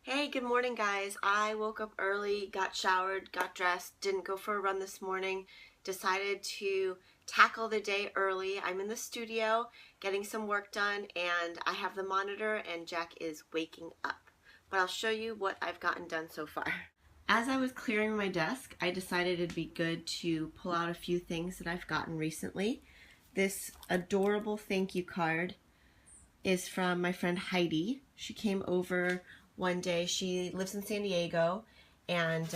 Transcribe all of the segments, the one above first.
Hey, good morning, guys. I woke up early, got showered, got dressed, didn't go for a run this morning, decided to tackle the day early. I'm in the studio getting some work done, and I have the monitor, and Jack is waking up. But I'll show you what I've gotten done so far. As I was clearing my desk, I decided it'd be good to pull out a few things that I've gotten recently. This adorable thank you card is from my friend Heidi. She came over one day. She lives in San Diego, and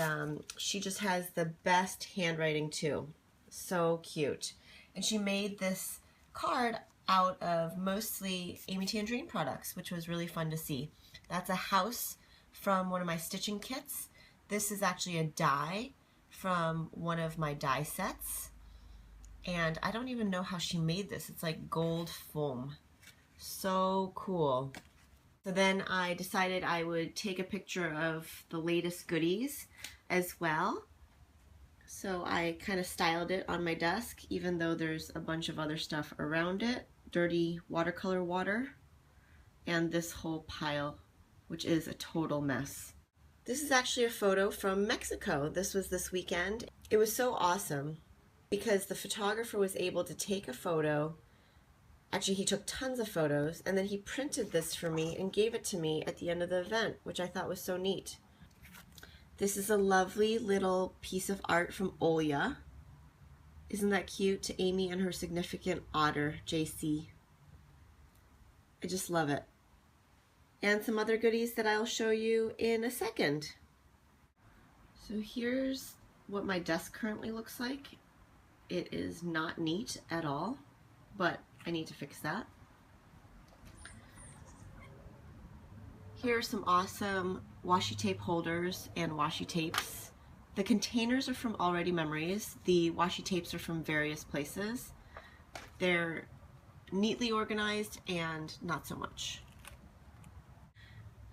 she just has the best handwriting too. So cute. And she made this card out of mostly Amy Tangerine products, which was really fun to see. That's a house from one of my stitching kits. This is actually a die from one of my die sets. And I don't even know how she made this. It's like gold foam. So cool. So then I decided I would take a picture of the latest goodies as well. So I kind of styled it on my desk, even though there's a bunch of other stuff around it. Dirty watercolor water, and this whole pile, which is a total mess. This is actually a photo from Mexico. This was this weekend. It was so awesome because the photographer was able to take a photo. Actually, he took tons of photos, and then he printed this for me and gave it to me at the end of the event, which I thought was so neat. This is a lovely little piece of art from Olya. Isn't that cute? To Amy and her significant otter, JC. I just love it. And some other goodies that I'll show you in a second. So here's what my desk currently looks like. It is not neat at all, but I need to fix that. Here are some awesome washi tape holders and washi tapes. The containers are from Already Memories. The washi tapes are from various places. They're neatly organized and not so much.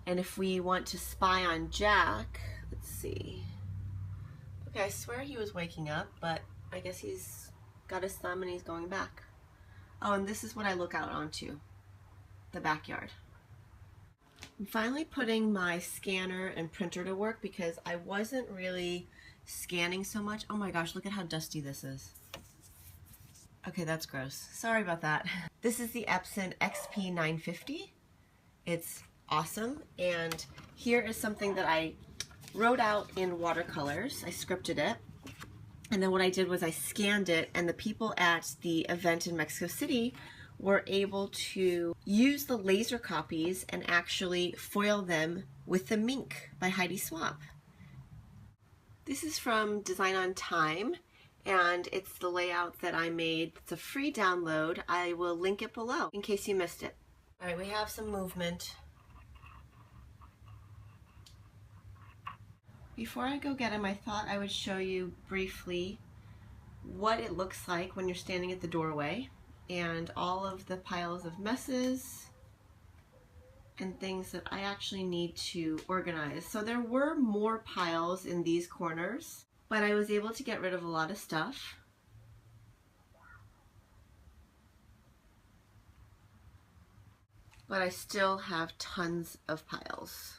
And if we want to spy on Jack, let's see. Okay, I swear he was waking up, but I guess he's got his thumb and he's going back. Oh, and this is what I look out onto, the backyard. I'm finally putting my scanner and printer to work because I wasn't really scanning so much. Oh my gosh, look at how dusty this is. Okay, that's gross. Sorry about that. This is the Epson XP950. It's awesome, and here is something that I wrote out in watercolors. I scripted it. And then what I did was I scanned it, and the people at the event in Mexico City were able to use the laser copies and actually foil them with the Mink by Heidi Swapp. This is from Design on Time, and it's the layout that I made. It's a free download. I will link it below in case you missed it. All right, we have some movement. Before I go get him, I thought I would show you briefly what it looks like when you're standing at the doorway and all of the piles of messes and things that I actually need to organize. So there were more piles in these corners, but I was able to get rid of a lot of stuff. But I still have tons of piles.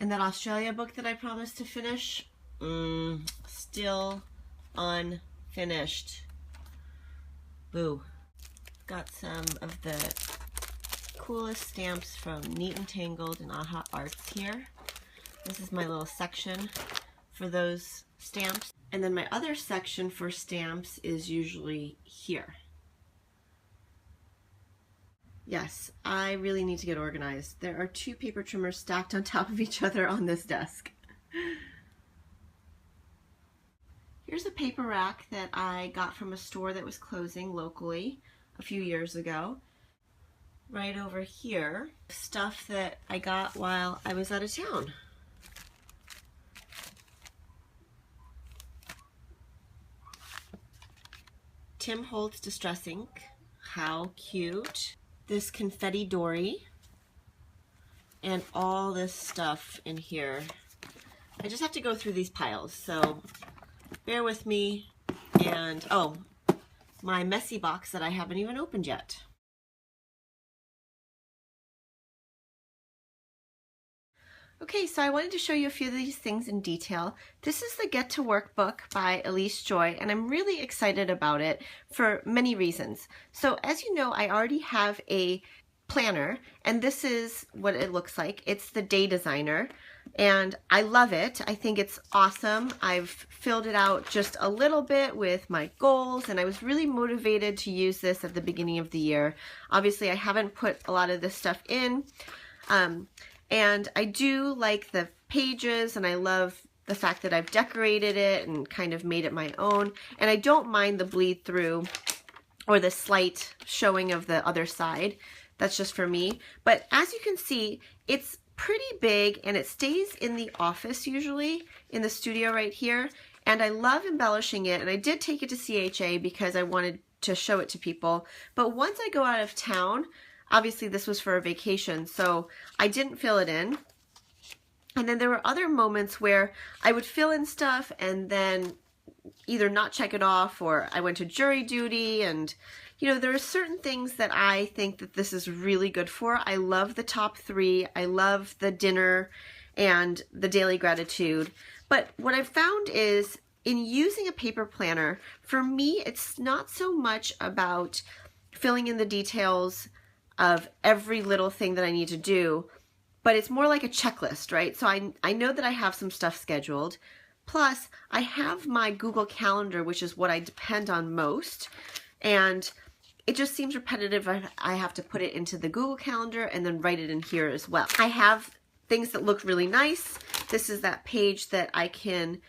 And that Australia book that I promised to finish, still unfinished. Boo. Got some of the coolest stamps from Neat and Tangled and Aha Arts here. This is my little section for those stamps. And then my other section for stamps is usually here. Yes, I really need to get organized. There are 2 paper trimmers stacked on top of each other on this desk. Here's a paper rack that I got from a store that was closing locally a few years ago. Right over here, stuff that I got while I was out of town. Tim Holtz Distress Ink. How cute. This confetti dory, and all this stuff in here. I just have to go through these piles, so bear with me. And oh, my messy box that I haven't even opened yet. Okay, so I wanted to show you a few of these things in detail. This is the Get to Work book by Elise Joy, and I'm really excited about it for many reasons. So as you know, I already have a planner, and this is what it looks like. It's the Day Designer, and I love it. I think it's awesome. I've filled it out just a little bit with my goals, and I was really motivated to use this at the beginning of the year. Obviously, I haven't put a lot of this stuff in. And I do like the pages, and I love the fact that I've decorated it and kind of made it my own. And I don't mind the bleed through or the slight showing of the other side. That's just for me. But as you can see, it's pretty big, and it stays in the office usually, in the studio right here. And I love embellishing it, and I did take it to CHA because I wanted to show it to people. But once I go out of town, obviously this was for a vacation, so I didn't fill it in. And then there were other moments where I would fill in stuff and then either not check it off, or I went to jury duty, and you know, there are certain things that I think that this is really good for. I love the top 3. I love the dinner and the daily gratitude. But what I've found is in using a paper planner, for me, it's not so much about filling in the details of every little thing that I need to do, but it's more like a checklist, right? So I know that I have some stuff scheduled. Plus, I have my Google Calendar, which is what I depend on most, and it just seems repetitive. I have to put it into the Google Calendar and then write it in here as well. I have things that look really nice. This is that page that I can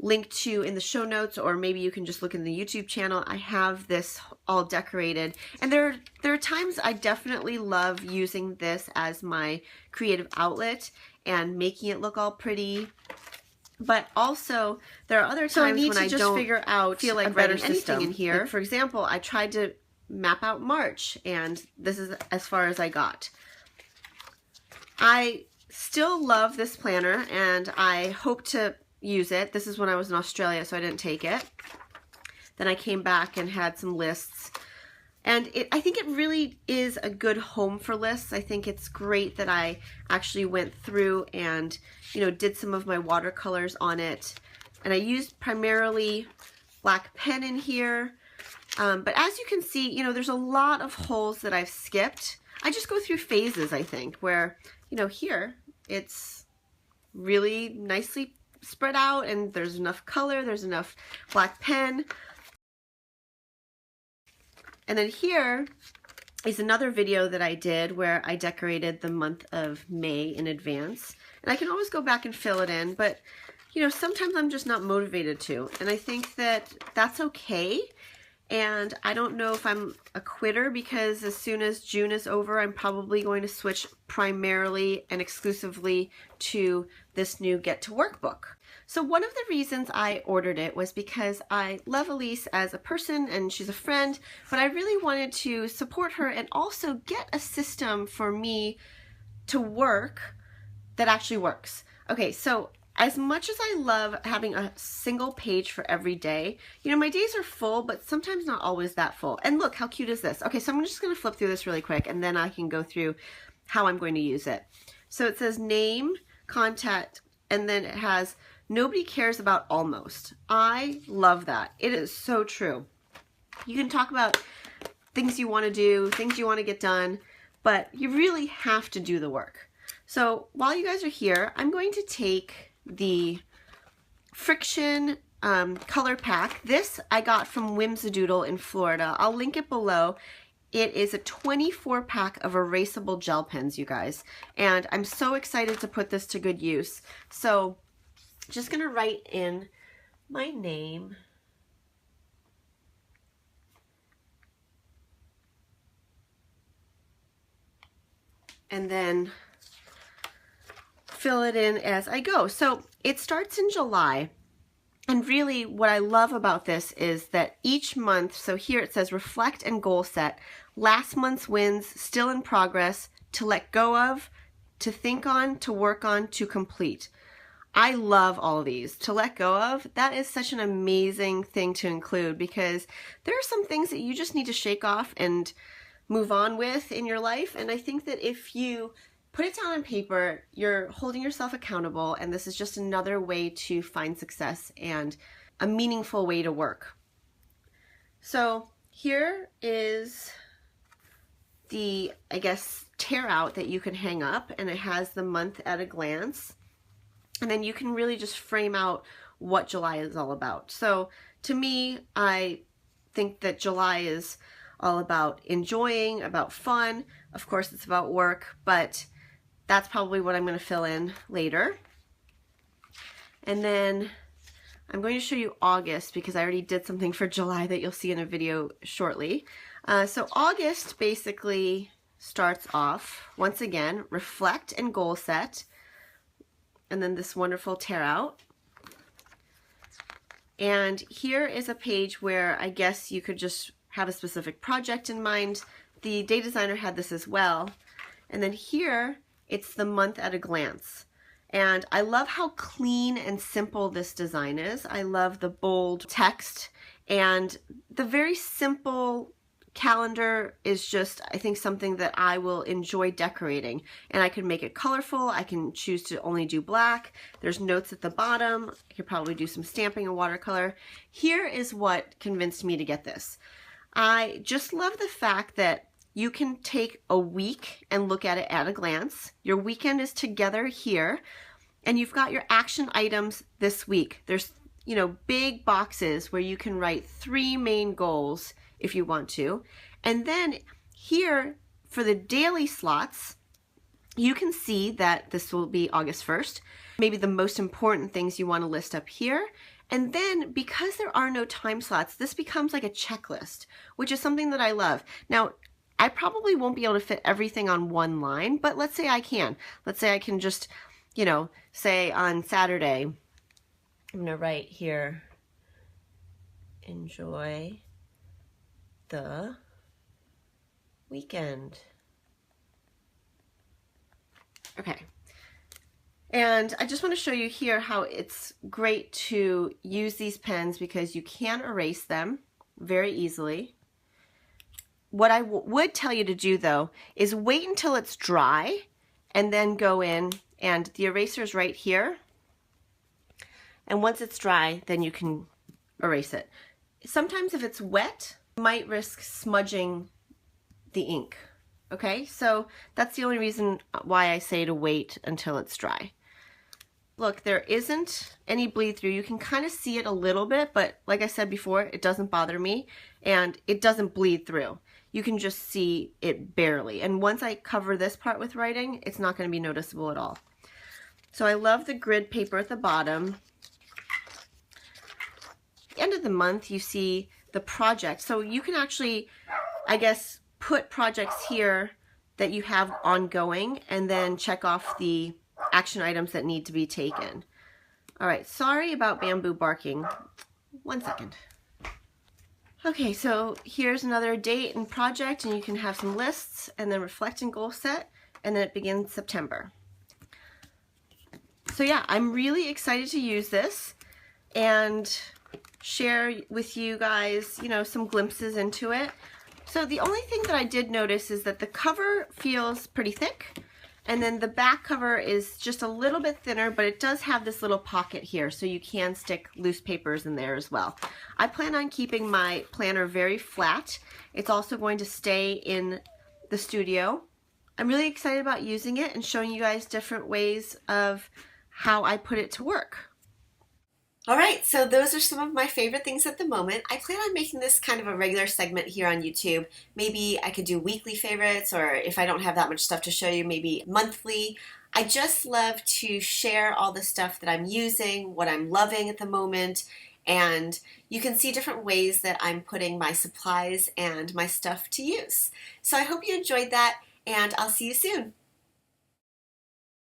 link to in the show notes, or maybe you can just look in the YouTube channel. I have this all decorated, and there are times I definitely love using this as my creative outlet and making it look all pretty. But also there are other times when I don't feel like writing anything in here. Like, for example, I tried to map out March, and this is as far as I got. I still love this planner, and I hope to use it. This is when I was in Australia, so I didn't take it. Then I came back and had some lists, and I think it really is a good home for lists. I think it's great that I actually went through and, you know, did some of my watercolors on it, and I used primarily black pen in here. But as you can see, you know, there's a lot of holes that I've skipped. I just go through phases, I think, where, you know, here it's really nicely spread out, and there's enough color, there's enough black pen. And then here is another video that I did where I decorated the month of May in advance. And I can always go back and fill it in, but you know, sometimes I'm just not motivated to. And I think that that's okay. And I don't know if I'm a quitter, because as soon as June is over, I'm probably going to switch primarily and exclusively to this new Get to Work book. So one of the reasons I ordered it was because I love Elise as a person, and she's a friend, but I really wanted to support her and also get a system for me to work that actually works. Okay, so as much as I love having a single page for every day, you know, my days are full, but sometimes not always that full. And look, how cute is this? Okay, so I'm just gonna flip through this really quick, and then I can go through how I'm going to use it. So it says name, contact, and then it has nobody cares about almost. I love that. It is so true. You can talk about things you wanna do, things you wanna get done, but you really have to do the work. So while you guys are here, I'm going to take the Friction color pack. This I got from Whimsadoodle in Florida. I'll link it below. It is a 24 pack of erasable gel pens, you guys, and I'm so excited to put this to good use. So just gonna write in my name, and then fill it in as I go. So it starts in July, and really what I love about this is that each month, so here it says reflect and goal set, last month's wins, still in progress, to let go of, to think on, to work on, to complete. I love all these. To let go of, that is such an amazing thing to include, because there are some things that you just need to shake off and move on with in your life. And I think that if you put it down on paper. You're holding yourself accountable, and this is just another way to find success and a meaningful way to work. So here is the, I guess, tear out that you can hang up, and it has the month at a glance. And then you can really just frame out what July is all about. So to me, I think that July is all about enjoying, about fun. Of course, it's about work, but that's probably what I'm going to fill in later. And then I'm going to show you August because I already did something for July that you'll see in a video shortly. So August basically starts off, once again, reflect and goal set, and then this wonderful tear out. And here is a page where I guess you could just have a specific project in mind. The day designer had this as well. And then here, it's the month at a glance. And I love how clean and simple this design is. I love the bold text, and the very simple calendar is just, I think, something that I will enjoy decorating. And I can make it colorful. I can choose to only do black. There's notes at the bottom. I could probably do some stamping and watercolor. Here is what convinced me to get this. I just love the fact that you can take a week and look at it at a glance. Your weekend is together here, and you've got your action items this week. There's, you know, big boxes where you can write 3 main goals if you want to. And then here for the daily slots, you can see that this will be August 1st. Maybe the most important things you want to list up here. And then because there are no time slots, this becomes like a checklist, which is something that I love. Now, I probably won't be able to fit everything on one line, but let's say I can. Let's say I can just, you know, say on Saturday, I'm going to write here, enjoy the weekend. Okay. And I just want to show you here how it's great to use these pens because you can erase them very easily. What I would tell you to do though is wait until it's dry and then go in, and the eraser is right here. And once it's dry, then you can erase it. Sometimes if it's wet, you might risk smudging the ink. Okay, so that's the only reason why I say to wait until it's dry. Look, there isn't any bleed through. You can kind of see it a little bit, but like I said before, it doesn't bother me, and it doesn't bleed through. You can just see it barely. And once I cover this part with writing, it's not going to be noticeable at all. So I love the grid paper at the bottom. At the end of the month, you see the project. So you can actually, I guess, put projects here that you have ongoing and then check off the action items that need to be taken. All right, sorry about bamboo barking. 1 second. Okay, so here's another date and project, and you can have some lists and then reflect and goal set, and then it begins September. So yeah, I'm really excited to use this and share with you guys, you know, some glimpses into it. So the only thing that I did notice is that the cover feels pretty thick, and then the back cover is just a little bit thinner, but it does have this little pocket here, so you can stick loose papers in there as well. I plan on keeping my planner very flat. It's also going to stay in the studio. I'm really excited about using it and showing you guys different ways of how I put it to work. All right, so those are some of my favorite things at the moment. I plan on making this kind of a regular segment here on YouTube. Maybe I could do weekly favorites, or if I don't have that much stuff to show you, maybe monthly. I just love to share all the stuff that I'm using, what I'm loving at the moment, and you can see different ways that I'm putting my supplies and my stuff to use. So I hope you enjoyed that, and I'll see you soon.